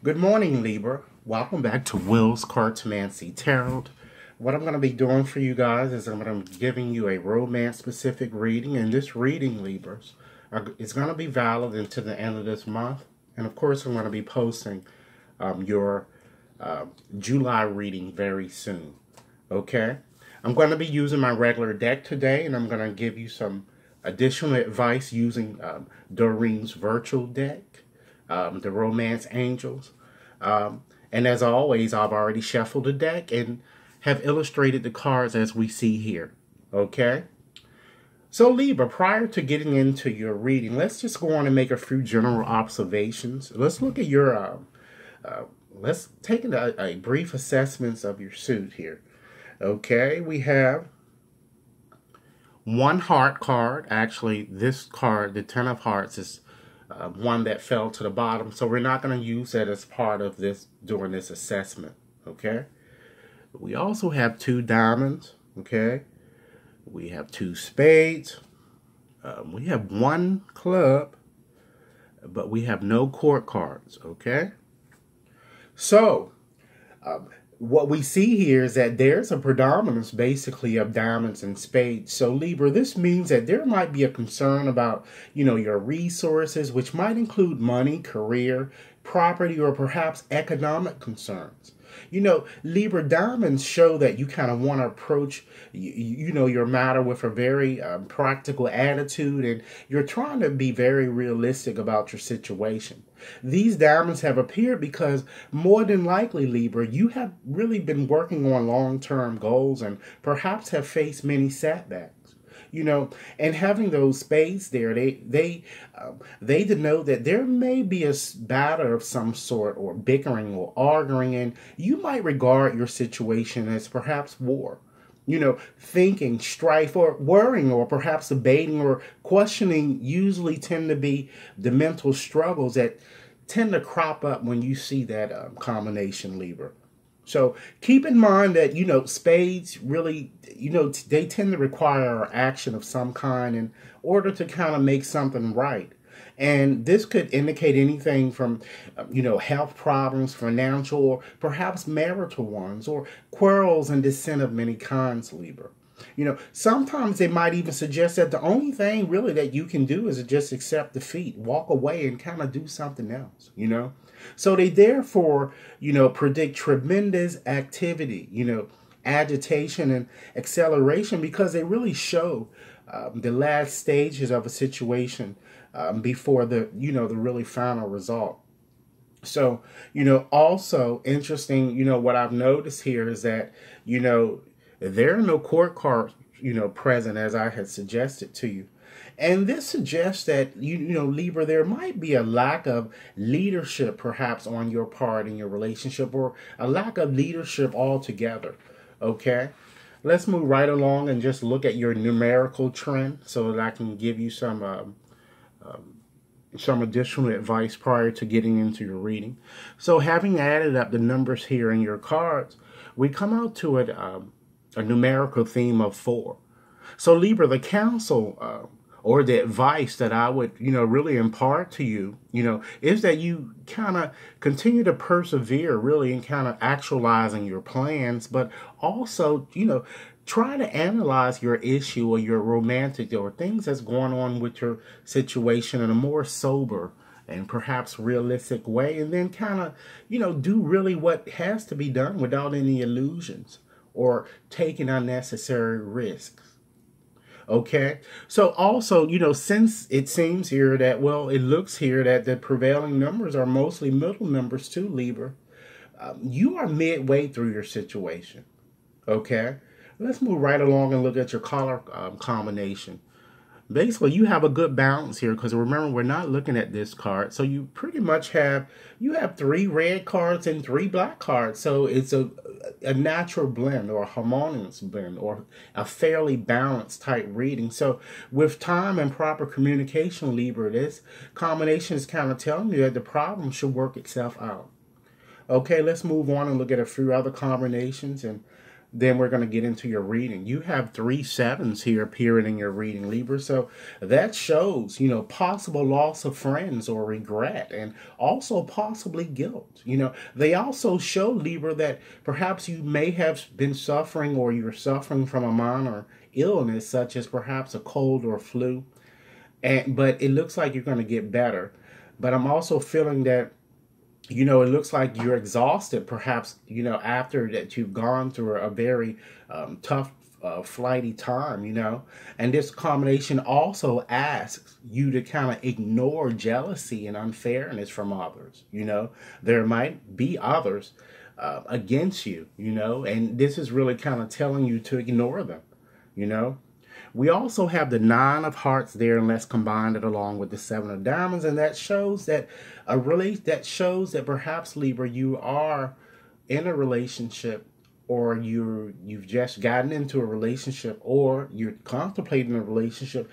Good morning, Libra. Welcome back to Will's Cartomancy Tarot. What I'm going to be doing for you guys is I'm going to be giving you a romance-specific reading. And this reading, Libras, is going to be valid until the end of this month. And, of course, I'm going to be posting your July reading very soon. Okay? I'm going to be using my regular deck today, and I'm going to give you some additional advice using Doreen's virtual deck, the Romance Angels. And as always, I've already shuffled the deck and have illustrated the cards as we see here. Okay? So Libra, prior to getting into your reading, let's just go on and make a few general observations. Let's look at your, let's take a brief assessment of your suit here. Okay, we have one heart card. Actually, this card, the Ten of Hearts, is one that fell to the bottom. So we're not going to use that as part of this during this assessment. Okay. We also have two diamonds. Okay. We have two spades. We have one club, but we have no court cards. Okay. So, what we see here is that there's a predominance basically of diamonds and spades. So Libra, this means that there might be a concern about, your resources, which might include money, career, property, or perhaps economic concerns. Libra, diamonds show that you kind of want to approach, your matter with a very practical attitude, and you're trying to be very realistic about your situation. These diamonds have appeared because more than likely, Libra, you have really been working on long-term goals and perhaps have faced many setbacks. And having those spades there, they denote that there may be a battle of some sort, or bickering or arguing, and you might regard your situation as perhaps war. Thinking, strife, or worrying, or perhaps debating or questioning usually tend to be the mental struggles that tend to crop up when you see that combination, Libra. So keep in mind that, spades really, they tend to require action of some kind in order to kind of make something right. And this could indicate anything from, health problems, financial, or perhaps marital ones, or quarrels and dissent of many kinds, Libra. Sometimes they might even suggest that the only thing really that you can do is to just accept defeat, walk away, and kind of do something else, So they therefore, predict tremendous activity, agitation and acceleration, because they really show the last stages of a situation before the, the really final result. So, also interesting, what I've noticed here is that, there are no court cards, present as I had suggested to you. And this suggests that, Libra, there might be a lack of leadership perhaps on your part in your relationship, or a lack of leadership altogether. Okay? Let's move right along and just look at your numerical trend so that I can give you some additional advice prior to getting into your reading. So having added up the numbers here in your cards, we come out to a numerical theme of 4. So Libra, the counsel or the advice that I would, really impart to you, is that you kind of continue to persevere really in kind of actualizing your plans, but also, try to analyze your issue or your romantic or things that's going on with your situation in a more sober and perhaps realistic way, and then kind of, do really what has to be done without any illusions or taking unnecessary risks. Okay, so also, since it seems here that, it looks here that the prevailing numbers are mostly middle numbers too, Libra, you are midway through your situation. Okay, let's move right along and look at your color combination. Basically, you have a good balance here, because remember, we're not looking at this card. So you pretty much have 3 red cards and 3 black cards. So it's a natural blend, or a harmonious blend, or a fairly balanced type reading. So with time and proper communication, Libra, this combination is kind of telling you that the problem should work itself out. Okay, let's move on and look at a few other combinations. And then we're going to get into your reading. You have 3 sevens here appearing in your reading, Libra. So that shows, possible loss of friends or regret, and also possibly guilt. They also show, Libra, that perhaps you may have been suffering, or you're suffering from a minor illness, such as perhaps a cold or flu. But it looks like you're going to get better. But I'm also feeling that it looks like you're exhausted, perhaps, after that you've gone through a very tough, flighty time, And this combination also asks you to kind of ignore jealousy and unfairness from others, There might be others against you, And this is really kind of telling you to ignore them, We also have the 9 of hearts there, and let's combine it along with the 7 of diamonds, and that shows that perhaps, Libra, you are in a relationship, or you've just gotten into a relationship, or you're contemplating a relationship,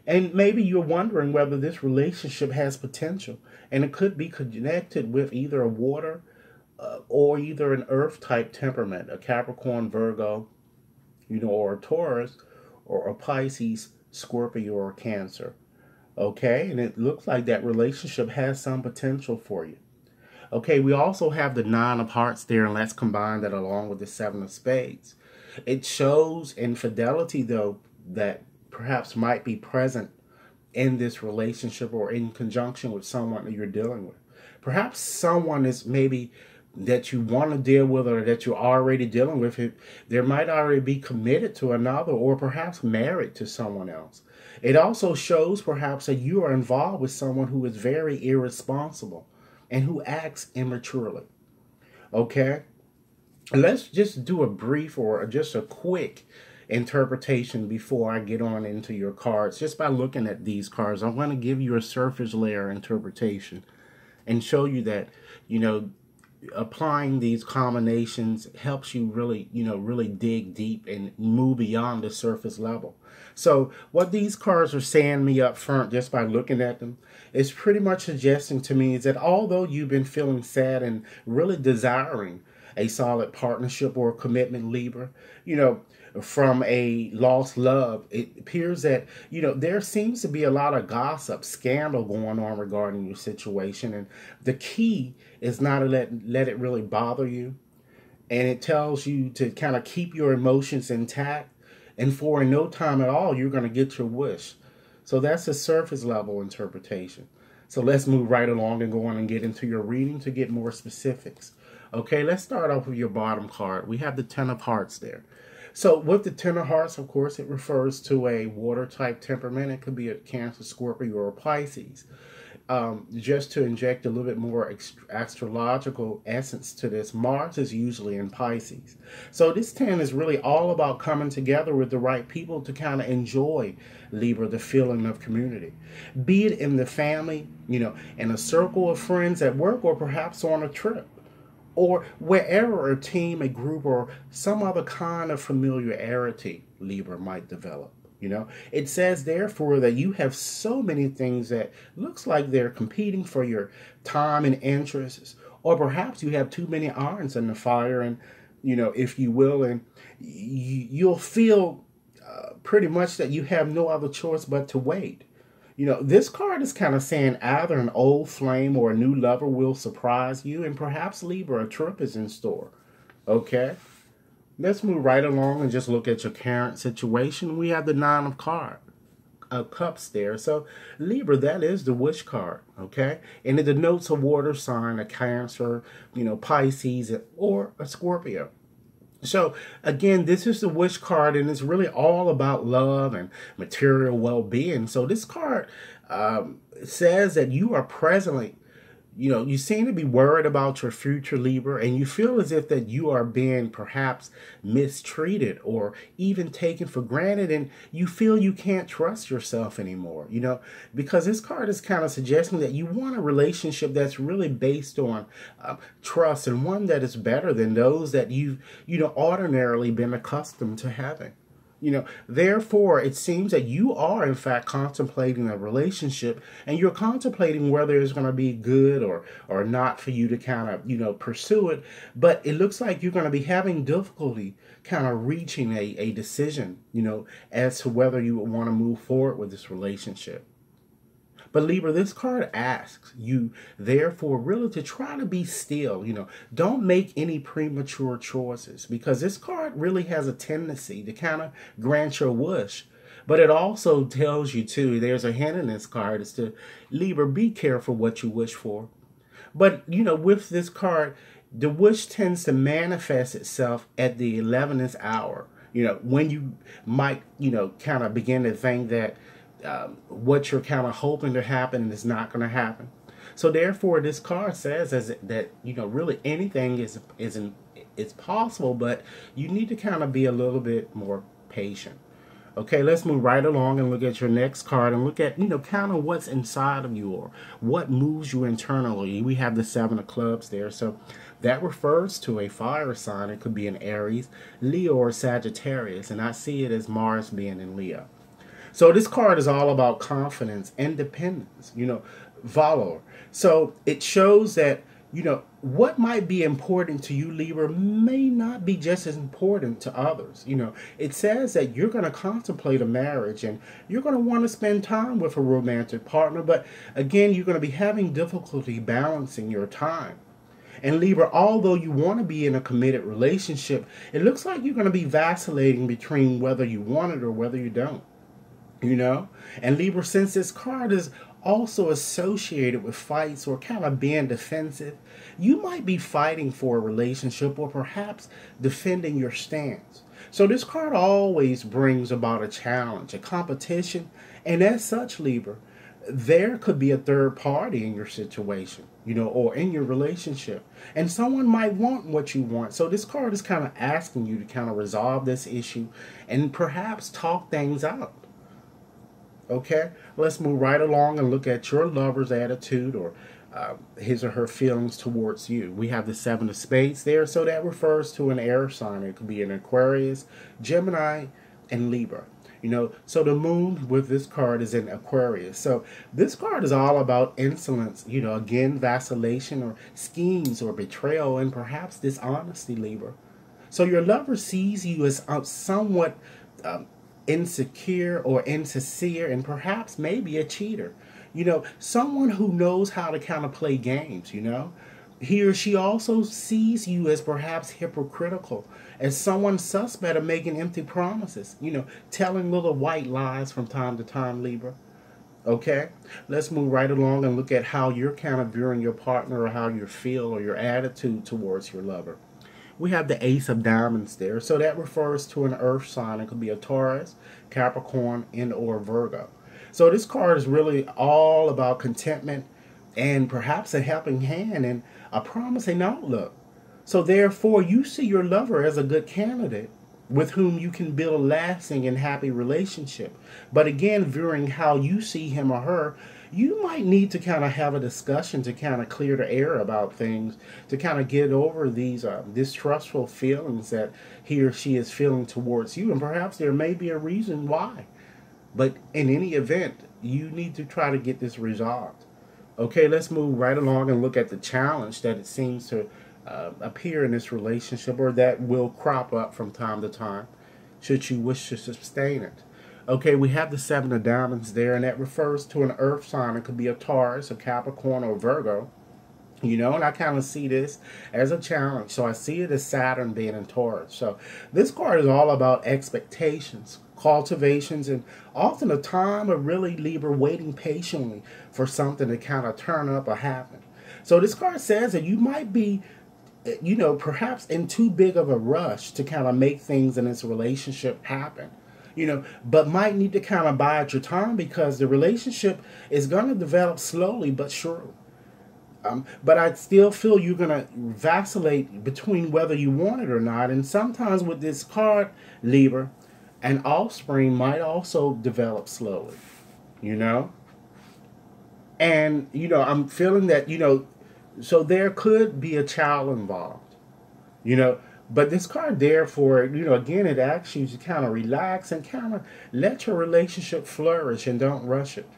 and maybe you're wondering whether this relationship has potential, and it could be connected with either a water or either an earth type temperament, a Capricorn, Virgo, or a Taurus, or a Pisces, Scorpio, or Cancer. Okay, and it looks like that relationship has some potential for you. Okay, we also have the 9 of hearts there, and let's combine that along with the 7 of spades. It shows infidelity, though, that perhaps might be present in this relationship or in conjunction with someone that you're dealing with. Perhaps someone is maybe that you want to deal with, or that you're already dealing with, there might already be committed to another, or perhaps married to someone else. It also shows perhaps that you are involved with someone who is very irresponsible and who acts immaturely. Okay? Let's just do a brief or just a quick interpretation before I get on into your cards. Just by looking at these cards, I want to give you a surface layer interpretation and show you that, applying these combinations helps you really, really dig deep and move beyond the surface level. So what these cards are saying me up front, just by looking at them, is pretty much suggesting to me is that although you've been feeling sad and really desiring a solid partnership or commitment, Libra, from a lost love, it appears that, there seems to be a lot of gossip, scandal going on regarding your situation. And the key is not to let it really bother you. And it tells you to kind of keep your emotions intact. And for in no time at all, you're going to get your wish. So that's a surface level interpretation. So let's move right along and go on and get into your reading to get more specifics. Okay, let's start off with your bottom card. We have the 10 of hearts there. So with the 10 of hearts, of course, it refers to a water type temperament. It could be a Cancer, Scorpio, or a Pisces. Just to inject a little bit more astrological essence to this, Mars is usually in Pisces. So this 10 is really all about coming together with the right people to kind of enjoy, Libra, the feeling of community. Be it in the family, in a circle of friends at work, or perhaps on a trip, or wherever a team, a group, or some other kind of familiarity, Libra, might develop. It says, therefore, that you have so many things that looks like they're competing for your time and interests, or perhaps you have too many irons in the fire, and, if you will, and you'll feel pretty much that you have no other choice but to wait. This card is kind of saying either an old flame or a new lover will surprise you, and perhaps, Libra, a trip is in store. Okay? Let's move right along and just look at your current situation. We have the 9 of cups there. So, Libra, that is the wish card, okay? And it denotes a water sign, a Cancer, Pisces, or a Scorpio. So, again, this is the wish card, and it's really all about love and material well-being. So, this card says that you are presently, you seem to be worried about your future, Libra, and you feel as if that you are being perhaps mistreated or even taken for granted, and you feel you can't trust yourself anymore, because this card is kind of suggesting that you want a relationship that's really based on trust, and one that is better than those that you've, ordinarily been accustomed to having. Therefore, it seems that you are, in fact, contemplating a relationship, and you're contemplating whether it's going to be good or not for you to kind of, pursue it. But it looks like you're going to be having difficulty kind of reaching a decision, as to whether you want to move forward with this relationship. But Libra, this card asks you, therefore, really to try to be still. Don't make any premature choices, because this card really has a tendency to kind of grant your wish. But it also tells you, too, there's a hint in this card, is to, Libra, be careful what you wish for. But, with this card, the wish tends to manifest itself at the 11th hour, when you might, kind of begin to think that what you're kind of hoping to happen is not going to happen. So therefore, this card says that really anything is possible, but you need to kind of be a little bit more patient. Okay, let's move right along and look at your next card and look at kind of what's inside of you, or what moves you internally. We have the 7 of clubs there, so that refers to a fire sign. It could be an Aries, Leo, or Sagittarius, and I see it as Mars being in Leo. So this card is all about confidence, independence, valor. So it shows that, what might be important to you, Libra, may not be just as important to others. It says that you're going to contemplate a marriage, and you're going to want to spend time with a romantic partner. But again, you're going to be having difficulty balancing your time. And Libra, although you want to be in a committed relationship, it looks like you're going to be vacillating between whether you want it or whether you don't. And Libra, since this card is also associated with fights or kind of being defensive, you might be fighting for a relationship, or perhaps defending your stance. So this card always brings about a challenge, a competition, and as such, Libra, there could be a third party in your situation, or in your relationship, and someone might want what you want. So this card is kind of asking you to kind of resolve this issue and perhaps talk things out. Okay, let's move right along and look at your lover's attitude, or his or her feelings towards you. We have the 7 of spades there, so that refers to an air sign. It could be an Aquarius, Gemini, and Libra. So the moon with this card is in Aquarius. So this card is all about insolence, again, vacillation, or schemes, or betrayal, and perhaps dishonesty, Libra. So your lover sees you as somewhat insecure or insincere, and perhaps maybe a cheater. Someone who knows how to kind of play games. He or she also sees you as perhaps hypocritical, as someone suspect of making empty promises, telling little white lies from time to time, Libra. Okay, let's move right along and look at how you're kind of viewing your partner, or how you feel, or your attitude towards your lover. We have the Ace of Diamonds there, so that refers to an earth sign. It could be a Taurus, Capricorn, and or Virgo. So this card is really all about contentment, and perhaps a helping hand, and a promising outlook. So therefore, you see your lover as a good candidate with whom you can build a lasting and happy relationship. But again, viewing how you see him or her, you might need to kind of have a discussion to kind of clear the air about things, to kind of get over these distrustful feelings that he or she is feeling towards you. And perhaps there may be a reason why. But in any event, you need to try to get this resolved. Okay, let's move right along and look at the challenge that it seems to appear in this relationship, or that will crop up from time to time, should you wish to sustain it. Okay, we have the 7 of Diamonds there, and that refers to an earth sign. It could be a Taurus, a Capricorn, or Virgo. And I kind of see this as a challenge. So I see it as Saturn being in Taurus. So this card is all about expectations, cultivations, and often a time of really, Libra, waiting patiently for something to kind of turn up or happen. So this card says that you might be, perhaps in too big of a rush to kind of make things in this relationship happen. But might need to kind of bide your time, because the relationship is going to develop slowly but surely. But I still feel you're going to vacillate between whether you want it or not. And sometimes with this card, Libra, an offspring might also develop slowly, And, I'm feeling that, so there could be a child involved, But this card, therefore, again, it asks you to kind of relax and kind of let your relationship flourish and don't rush it.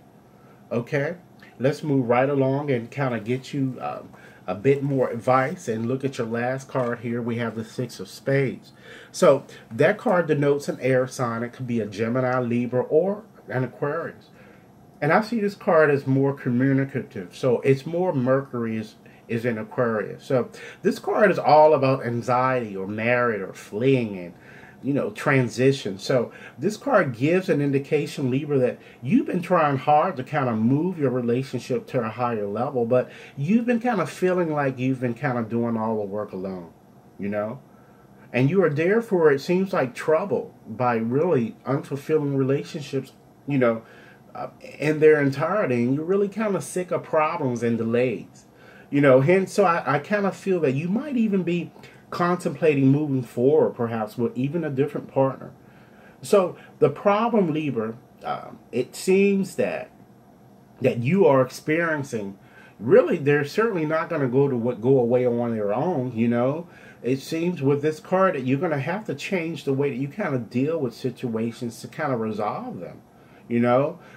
Okay? Let's move right along and kind of get you a bit more advice and look at your last card here. We have the Six of Spades. So that card denotes an air sign. It could be a Gemini, Libra, or an Aquarius. And I see this card as more communicative. So it's more Mercury is in Aquarius. So this card is all about anxiety or married or fleeing and transition. So this card gives an indication, Libra, that you've been trying hard to kind of move your relationship to a higher level, but you've been kind of feeling like you've been kind of doing all the work alone, and you are therefore, it seems like, troubled by really unfulfilling relationships, in their entirety, and you're really kind of sick of problems and delays, hence, so I kind of feel that you might even be contemplating moving forward, perhaps with even a different partner. So the problem, Libra, it seems that you are experiencing, really, they're certainly not going to go away on their own. It seems with this card that you're going to have to change the way that you kind of deal with situations to kind of resolve them.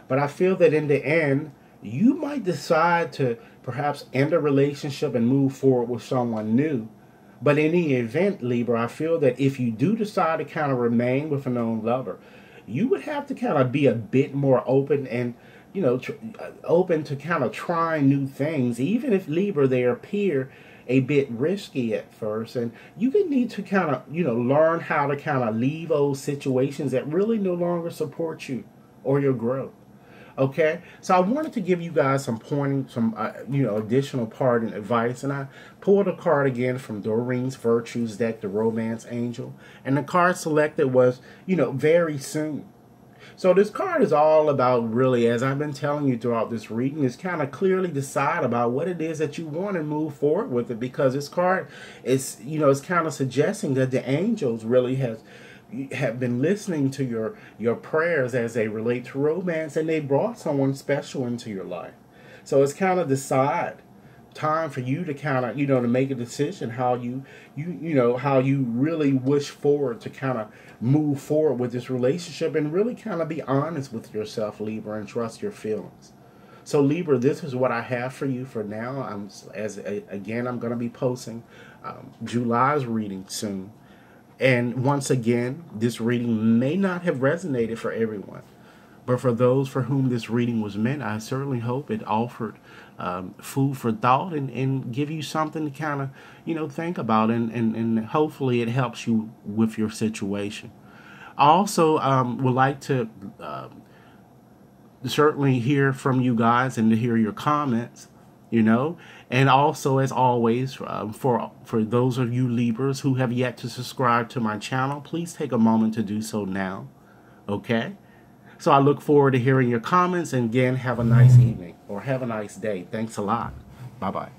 But I feel that in the end, you might decide to perhaps end a relationship and move forward with someone new. But in the event, Libra, I feel that if you do decide to kind of remain with a known lover, you would have to kind of be a bit more open and, open to kind of trying new things, even if, Libra, they appear a bit risky at first. And you can need to kind of, learn how to kind of leave those situations that really no longer support you or your growth. Okay, so I wanted to give you guys some additional parting advice, and I pulled a card again from Doreen's Virtues deck, the Romance Angel, and the card selected was, very soon. So this card is all about, really, as I've been telling you throughout this reading, is kind of clearly decide about what it is that you want and move forward with it, because this card is, is kind of suggesting that the angels really have been listening to your prayers as they relate to romance, and they brought someone special into your life. So it's kind of time for you to kind of, to make a decision how how you really wish forward to kind of move forward with this relationship, and really kind of be honest with yourself, Libra, and trust your feelings. So Libra, this is what I have for you for now. I'm going to be posting July's reading soon. And once again, this reading may not have resonated for everyone. But for those for whom this reading was meant, I certainly hope it offered food for thought and give you something to kind of, think about. And hopefully it helps you with your situation. I also would like to certainly hear from you guys and to hear your comments. And also, as always, for those of you Libras who have yet to subscribe to my channel, please take a moment to do so now. Okay? So I look forward to hearing your comments, and again, have a nice evening or have a nice day. Thanks a lot. Bye-bye.